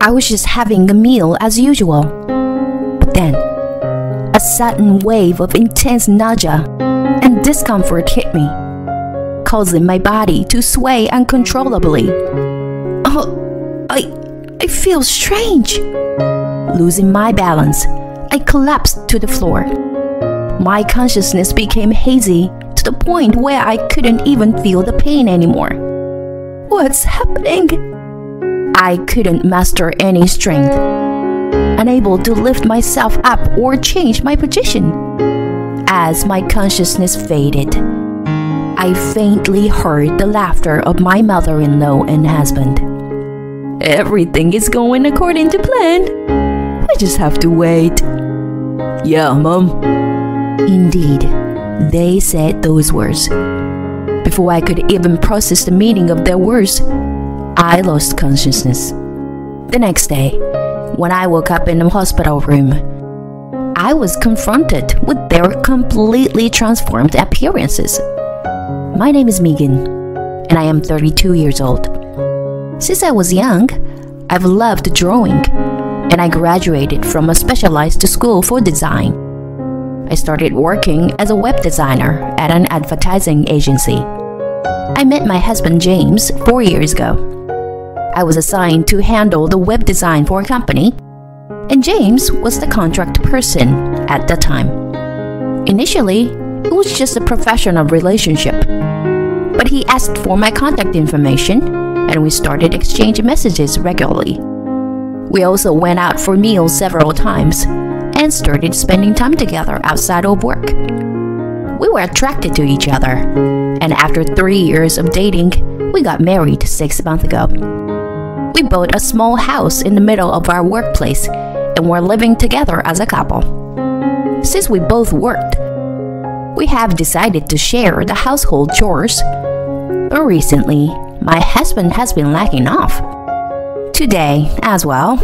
I was just having a meal as usual. But then, a sudden wave of intense nausea and discomfort hit me, causing my body to sway uncontrollably. Oh, I feel strange. Losing my balance, I collapsed to the floor. My consciousness became hazy to the point where I couldn't even feel the pain anymore. What's happening? I couldn't muster any strength, unable to lift myself up or change my position. As my consciousness faded, I faintly heard the laughter of my mother-in-law and husband. Everything is going according to plan. I just have to wait. Yeah, Mom. Indeed, they said those words. Before I could even process the meaning of their words, I lost consciousness. The next day, when I woke up in the hospital room, I was confronted with their completely transformed appearances. My name is Megan, and I am 32 years old. Since I was young, I've loved drawing, and I graduated from a specialized school for design. I started working as a web designer at an advertising agency. I met my husband James 4 years ago. I was assigned to handle the web design for a company, and James was the contract person at the time. Initially, it was just a professional relationship, but he asked for my contact information, and we started exchanging messages regularly. We also went out for meals several times and started spending time together outside of work. We were attracted to each other, and after 3 years of dating, we got married 6 months ago. We bought a small house in the middle of our workplace, and we're living together as a couple. Since we both worked, we have decided to share the household chores, but recently, my husband has been lacking off. Today, as well,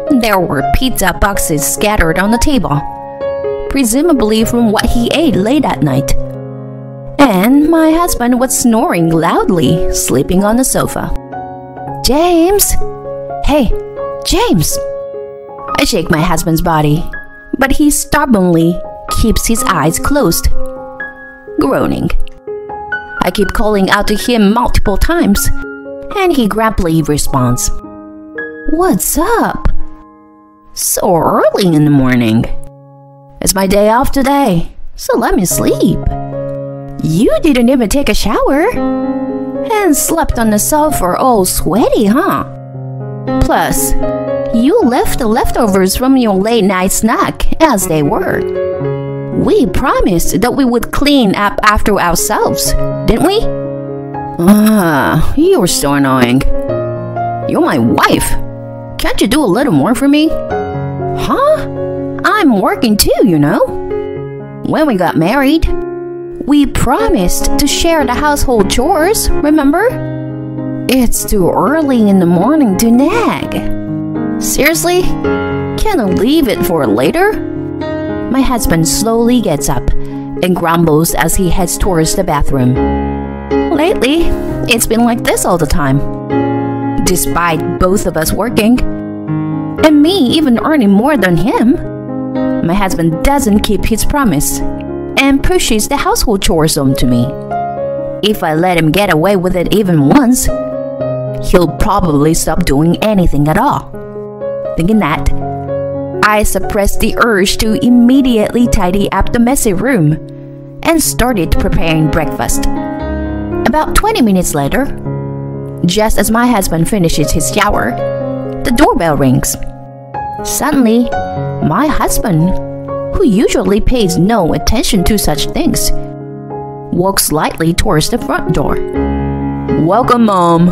there were pizza boxes scattered on the table, presumably from what he ate late at night. And my husband was snoring loudly, sleeping on the sofa. James! Hey, James! I shake my husband's body, but he stubbornly keeps his eyes closed, groaning. I keep calling out to him multiple times, and he grumpily responds, What's up? So early in the morning. It's my day off today, so let me sleep. You didn't even take a shower and slept on the sofa all sweaty, huh? Plus, you left the leftovers from your late night snack as they were. We promised that we would clean up after ourselves, didn't we? You're so annoying. You're my wife. Can't you do a little more for me? Huh? I'm working too, you know. When we got married, we promised to share the household chores, remember? It's too early in the morning to nag. Seriously? Can't I leave it for later? My husband slowly gets up and grumbles as he heads towards the bathroom. Lately, it's been like this all the time. Despite both of us working, and me even earning more than him, my husband doesn't keep his promise and pushes the household chores onto me. If I let him get away with it even once, he'll probably stop doing anything at all. Thinking that, I suppressed the urge to immediately tidy up the messy room and started preparing breakfast. About 20 minutes later, just as my husband finishes his shower, the doorbell rings. Suddenly, my husband, who usually pays no attention to such things, walks lightly towards the front door. Welcome, Mom.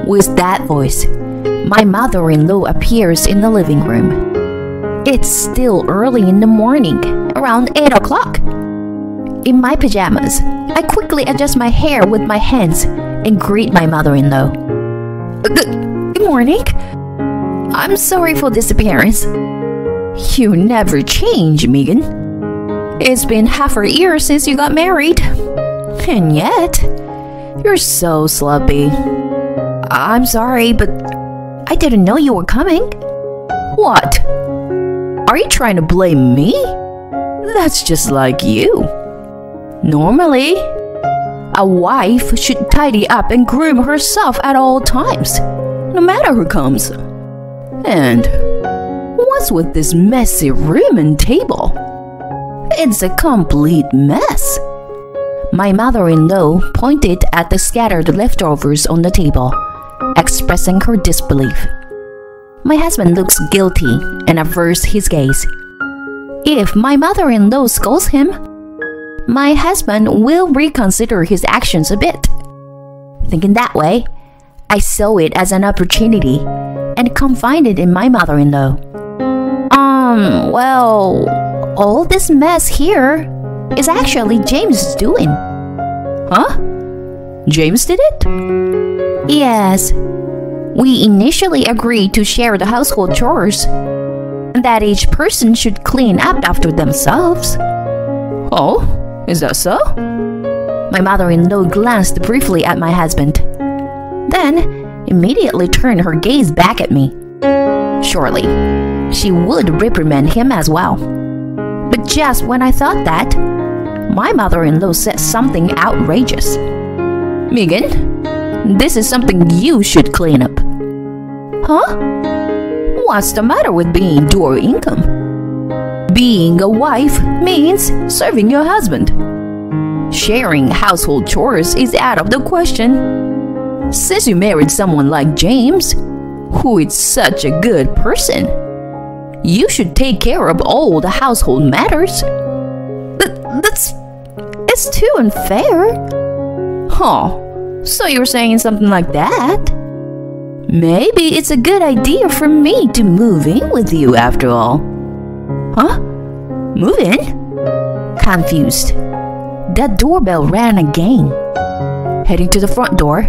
With that voice, my mother-in-law appears in the living room. It's still early in the morning, around 8 o'clock. In my pajamas, I quickly adjust my hair with my hands and greet my mother-in-law. Good morning. I'm sorry for this appearance. You never change, Megan. It's been half a year since you got married. And yet, you're so sloppy. I'm sorry, but I didn't know you were coming. What? Are you trying to blame me? That's just like you. Normally, a wife should tidy up and groom herself at all times, no matter who comes. And what's with this messy room and table? It's a complete mess. My mother-in-law pointed at the scattered leftovers on the table, expressing her disbelief. My husband looks guilty and averts his gaze. If my mother-in-law scolds him, my husband will reconsider his actions a bit. Thinking that way, I saw it as an opportunity and confided in my mother-in-law. Well, all this mess here is actually James' doing. Huh? James did it? Yes. We initially agreed to share the household chores, and that each person should clean up after themselves. Oh, is that so? My mother-in-law glanced briefly at my husband, then immediately turned her gaze back at me. Surely, she would reprimand him as well. But just when I thought that, my mother-in-law said something outrageous. Megan, this is something you should clean up. Huh? What's the matter with being dual income? Being a wife means serving your husband. Sharing household chores is out of the question. Since you married someone like James, who is such a good person, you should take care of all the household matters. It's too unfair. Huh, so you're saying something like that? Maybe it's a good idea for me to move in with you after all. Huh? Move in? Confused. That doorbell rang again. Heading to the front door,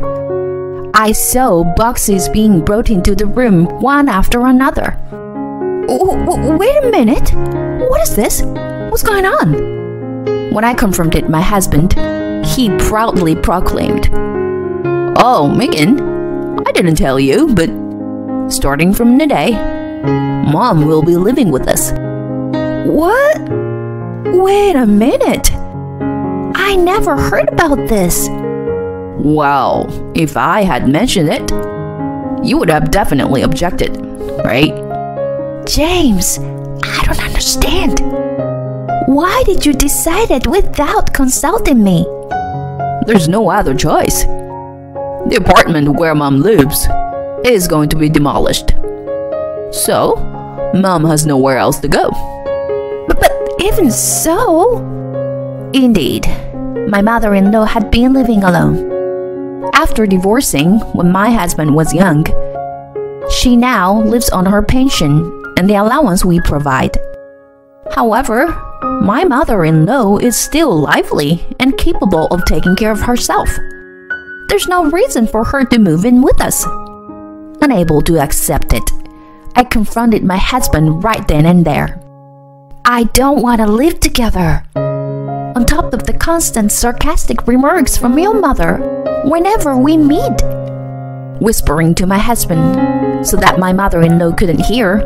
I saw boxes being brought into the room one after another. Wait a minute. What is this? What's going on? When I confronted my husband, he proudly proclaimed, "Oh, Megan, I didn't tell you, but starting from today, Mom will be living with us." What? Wait a minute. I never heard about this. Well, if I had mentioned it, you would have definitely objected, right? James, I don't understand. Why did you decide it without consulting me? There's no other choice. The apartment where Mom lives is going to be demolished. So, Mom has nowhere else to go. But even so... Indeed, my mother-in-law had been living alone. After divorcing when my husband was young, she now lives on her pension and the allowance we provide. However, my mother-in-law is still lively and capable of taking care of herself. There's no reason for her to move in with us. Unable to accept it, I confronted my husband right then and there. I don't want to live together. On top of the constant sarcastic remarks from your mother whenever we meet. Whispering to my husband so that my mother-in-law couldn't hear,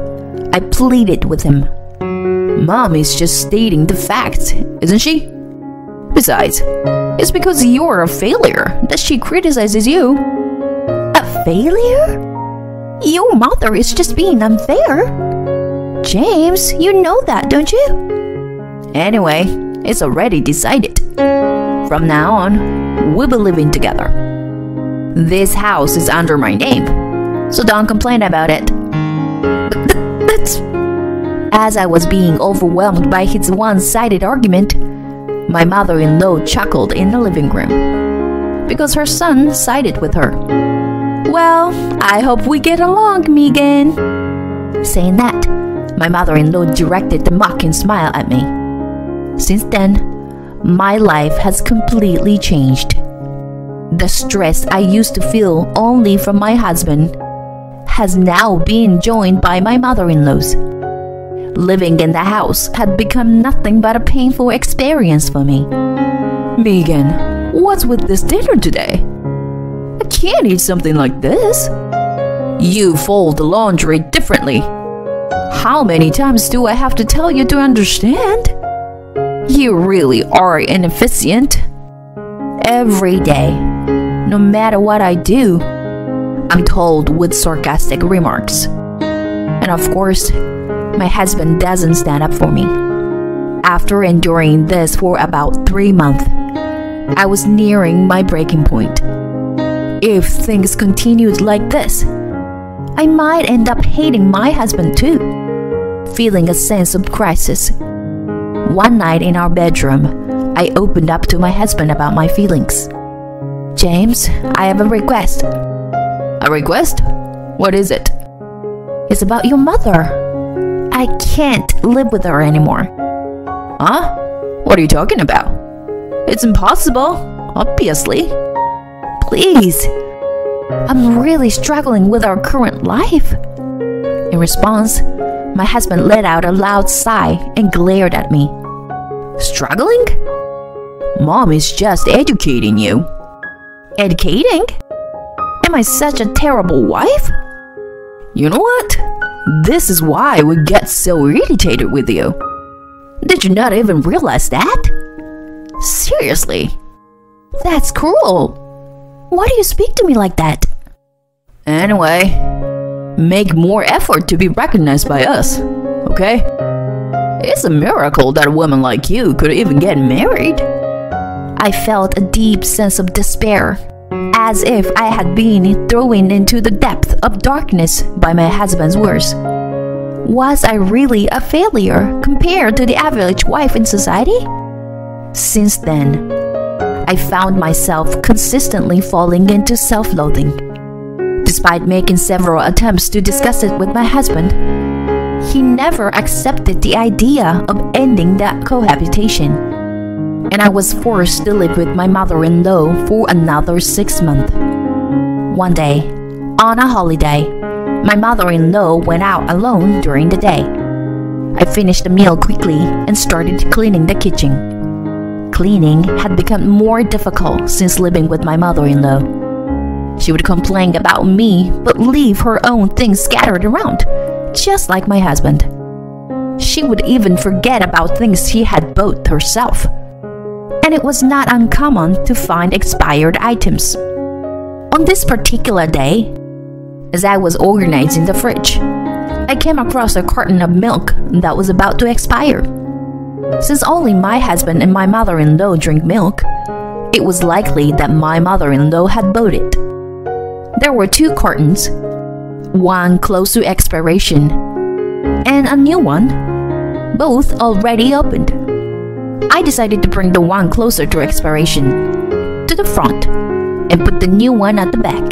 I pleaded with him. Mom is just stating the facts, isn't she? Besides, it's because you're a failure that she criticizes you. A failure? Your mother is just being unfair. James, you know that, don't you? Anyway, it's already decided. From now on, we'll be living together. This house is under my name, so don't complain about it. That's... As I was being overwhelmed by his one-sided argument, my mother-in-law chuckled in the living room because her son sided with her. Well, I hope we get along, Megan. Saying that, my mother-in-law directed the mocking smile at me. Since then, my life has completely changed. The stress I used to feel only from my husband has now been joined by my mother-in-law's. Living in the house had become nothing but a painful experience for me. Megan, what's with this dinner today? I can't eat something like this. You fold the laundry differently. How many times do I have to tell you to understand? You really are inefficient. Every day, no matter what I do, I'm told with sarcastic remarks. And of course, my husband doesn't stand up for me. After enduring this for about 3 months, I was nearing my breaking point. If things continued like this, I might end up hating my husband too, feeling a sense of crisis. One night in our bedroom, I opened up to my husband about my feelings. James, I have a request. A request? What is it? It's about your mother. I can't live with her anymore. Huh? What are you talking about? It's impossible, obviously. Please. I'm really struggling with our current life. In response, my husband let out a loud sigh and glared at me. Struggling? Mom is just educating you. Educating? Am I such a terrible wife? You know what? This is why we get so irritated with you. Did you not even realize that? Seriously? That's cruel. Why do you speak to me like that? Anyway, make more effort to be recognized by us, okay? It's a miracle that a woman like you could even get married. I felt a deep sense of despair, as if I had been thrown into the depth of darkness by my husband's words. Was I really a failure compared to the average wife in society? Since then, I found myself consistently falling into self-loathing. Despite making several attempts to discuss it with my husband, he never accepted the idea of ending that cohabitation, and I was forced to live with my mother-in-law for another 6 months. One day, on a holiday, my mother-in-law went out alone during the day. I finished the meal quickly and started cleaning the kitchen. Cleaning had become more difficult since living with my mother-in-law. She would complain about me but leave her own things scattered around, just like my husband. She would even forget about things she had bought herself. And it was not uncommon to find expired items. On this particular day, as I was organizing the fridge, I came across a carton of milk that was about to expire. Since only my husband and my mother-in-law drink milk, it was likely that my mother-in-law had bought it. There were 2 cartons, one close to expiration, and a new one, both already opened. I decided to bring the one closer to expiration to the front and put the new one at the back.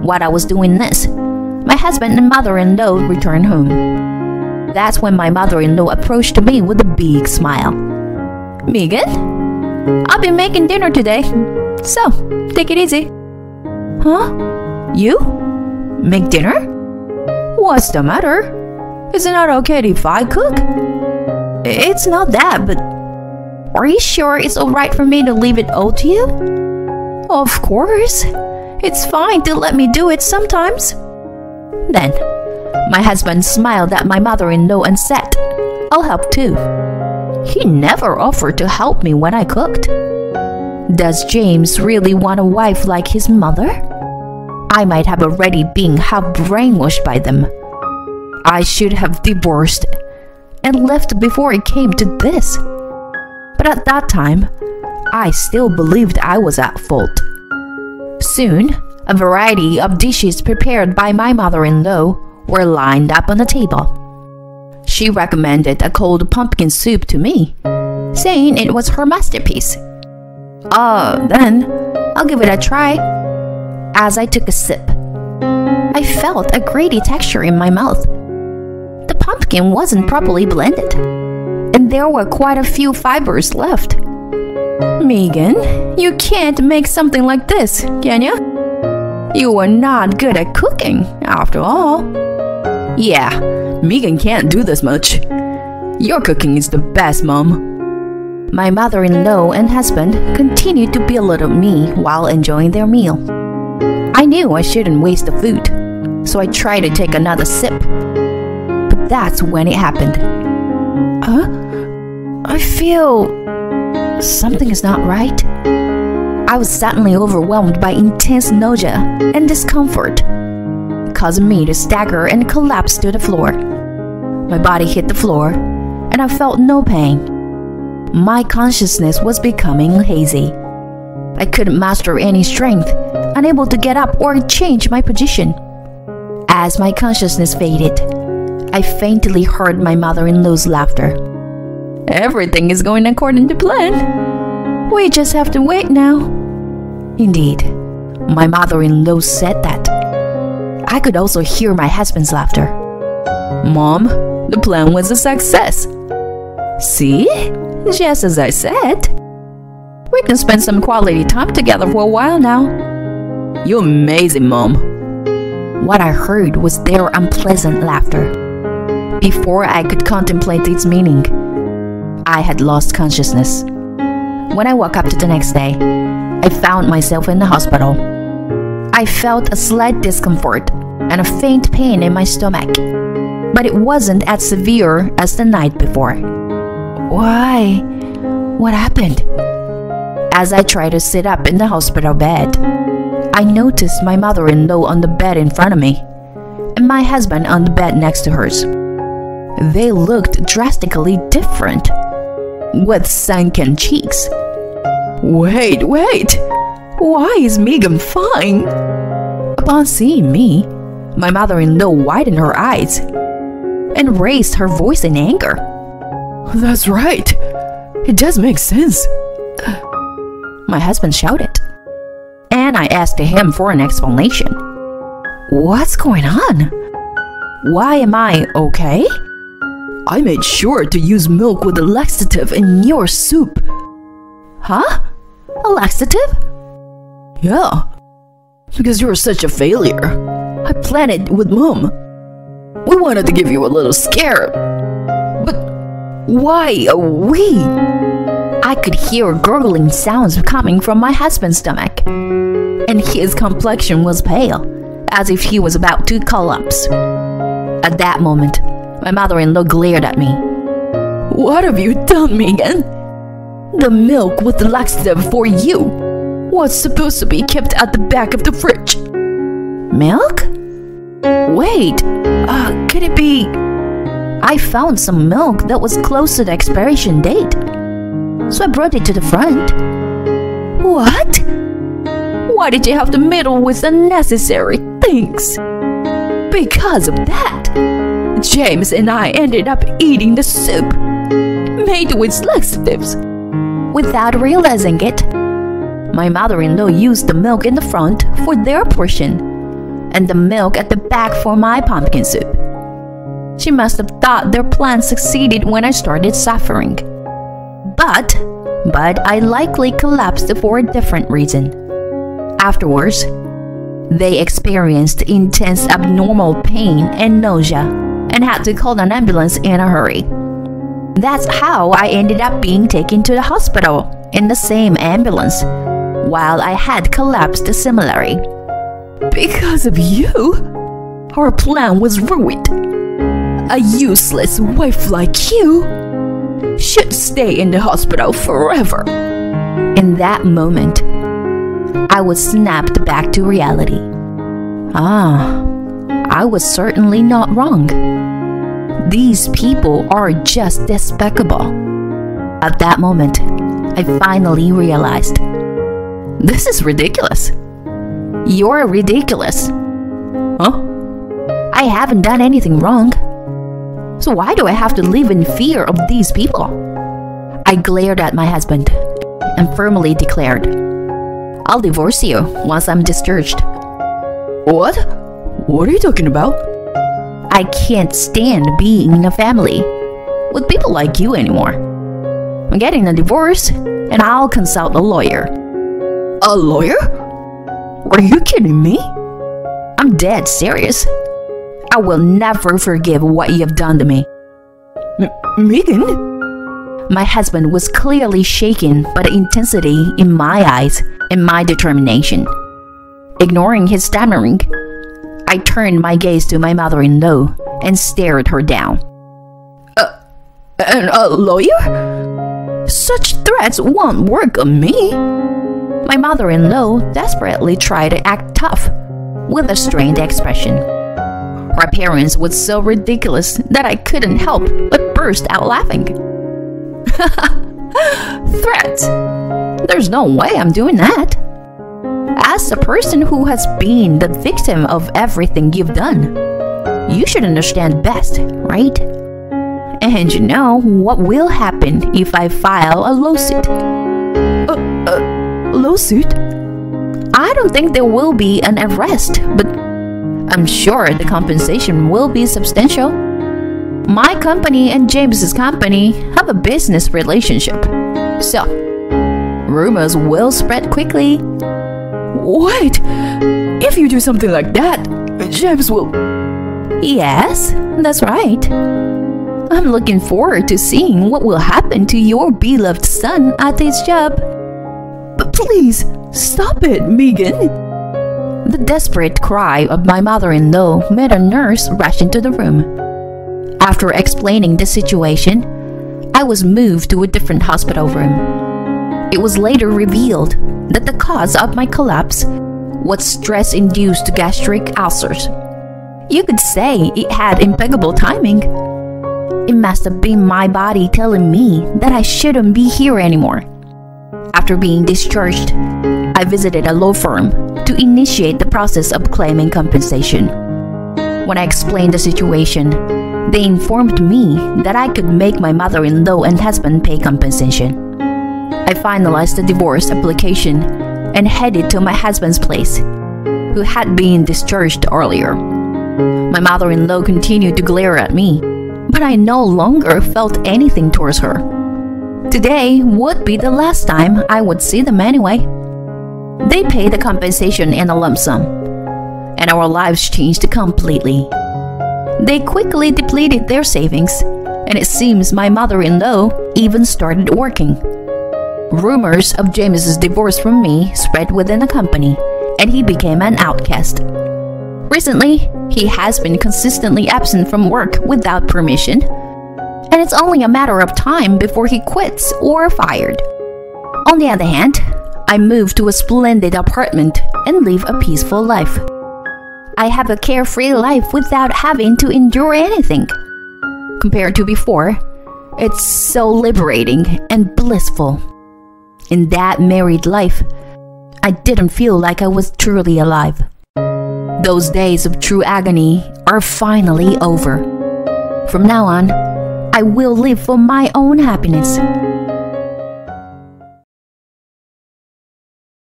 While I was doing this, my husband and mother-in-law returned home. That's when my mother-in-law approached me with a big smile. Megan, I'll be making dinner today, so take it easy. Huh? You? Make dinner? What's the matter? Is it not okay if I cook? It's not that, but are you sure it's alright for me to leave it all to you? Of course. It's fine to let me do it sometimes. Then, my husband smiled at my mother-in-law and said, I'll help too. He never offered to help me when I cooked. Does James really want a wife like his mother? I might have already been half brainwashed by them. I should have divorced and left before it came to this. But at that time, I still believed I was at fault. Soon, a variety of dishes prepared by my mother-in-law were lined up on the table. She recommended a cold pumpkin soup to me, saying it was her masterpiece. Then I'll give it a try. As I took a sip, I felt a grainy texture in my mouth. The pumpkin wasn't properly blended, and there were quite a few fibers left. Megan, you can't make something like this, can you? You are not good at cooking, after all. Yeah, Megan can't do this much. Your cooking is the best, Mom. My mother-in-law and husband continued to belittle me while enjoying their meal. I knew I shouldn't waste the food, so I tried to take another sip. But that's when it happened. I feel something is not right. I was suddenly overwhelmed by intense nausea and discomfort, causing me to stagger and collapse to the floor. My body hit the floor, and I felt no pain. My consciousness was becoming hazy. I couldn't master any strength, unable to get up or change my position. As my consciousness faded, I faintly heard my mother-in-law's laughter. Everything is going according to plan. We just have to wait now. Indeed, my mother-in-law said that. I could also hear my husband's laughter. Mom, the plan was a success. See? Just as I said. We can spend some quality time together for a while now. You're amazing, Mom. What I heard was their unpleasant laughter. Before I could contemplate its meaning, I had lost consciousness. When I woke up the next day, I found myself in the hospital. I felt a slight discomfort and a faint pain in my stomach, but it wasn't as severe as the night before. Why? What happened? As I tried to sit up in the hospital bed, I noticed my mother-in-law on the bed in front of me, and my husband on the bed next to hers. They looked drastically different, with sunken cheeks. Wait! Why is Megan fine? Upon seeing me, my mother-in-law widened her eyes and raised her voice in anger. That's right. It does make sense. My husband shouted, and I asked him for an explanation. What's going on? Why am I okay? I made sure to use milk with a laxative in your soup. Huh? A laxative? Yeah, because you're such a failure. I planned it with Mom. We wanted to give you a little scare. But why a we? I could hear gurgling sounds coming from my husband's stomach, and his complexion was pale, as if he was about to collapse. At that moment, my mother-in-law glared at me. What have you done, Megan? The milk with the laxative for you was supposed to be kept at the back of the fridge. Milk? Wait, could it be... I found some milk that was close to the expiration date, so I brought it to the front. What? Why did you have to meddle with unnecessary things? Because of that, James and I ended up eating the soup made with laxatives. Without realizing it, my mother-in-law used the milk in the front for their portion and the milk at the back for my pumpkin soup. She must have thought their plan succeeded when I started suffering. But I likely collapsed for a different reason. Afterwards, they experienced intense abnormal pain and nausea and had to call an ambulance in a hurry. That's how I ended up being taken to the hospital in the same ambulance, while I had collapsed similarly. Because of you, our plan was ruined. A useless wife like you should stay in the hospital forever. In that moment, I was snapped back to reality. I was certainly not wrong. These people are just despicable. At that moment, I finally realized, this is ridiculous. You're ridiculous. Huh? I haven't done anything wrong. So why do I have to live in fear of these people? I glared at my husband and firmly declared, I'll divorce you once I'm discharged. What? What are you talking about? I can't stand being in a family with people like you anymore. I'm getting a divorce, and I'll consult a lawyer. A lawyer? Are you kidding me? I'm dead serious. I will never forgive what you have done to me. Megan? My husband was clearly shaken by the intensity in my eyes and my determination. Ignoring his stammering, I turned my gaze to my mother-in-law and stared her down. A lawyer? Such threats won't work on me. My mother-in-law desperately tried to act tough, with a strained expression. Her appearance was so ridiculous that I couldn't help but burst out laughing. Threats? There's no way I'm doing that. As a person who has been the victim of everything you've done, you should understand best, right? And you know what will happen if I file a lawsuit. Lawsuit? I don't think there will be an arrest, but I'm sure the compensation will be substantial. My company and James's company have a business relationship, so rumors will spread quickly. Wait, if you do something like that, James will... Yes, that's right. I'm looking forward to seeing what will happen to your beloved son at his job. But please, stop it, Megan. The desperate cry of my mother-in-law made a nurse rush into the room. After explaining the situation, I was moved to a different hospital room. It was later revealed that the cause of my collapse was stress-induced gastric ulcers. You could say it had impeccable timing. It must have been my body telling me that I shouldn't be here anymore. After being discharged, I visited a law firm to initiate the process of claiming compensation. When I explained the situation, they informed me that I could make my mother-in-law and husband pay compensation. I finalized the divorce application and headed to my husband's place, who had been discharged earlier. My mother-in-law continued to glare at me, but I no longer felt anything towards her. Today would be the last time I would see them anyway. They paid the compensation in a lump sum, and our lives changed completely. They quickly depleted their savings, and it seems my mother-in-law even started working. Rumors of James's divorce from me spread within the company, and he became an outcast. Recently, he has been consistently absent from work without permission, and it's only a matter of time before he quits or fired. On the other hand, I moved to a splendid apartment and live a peaceful life. I have a carefree life without having to endure anything. Compared to before, it's so liberating and blissful. In that married life, I didn't feel like I was truly alive. Those days of true agony are finally over. From now on, I will live for my own happiness.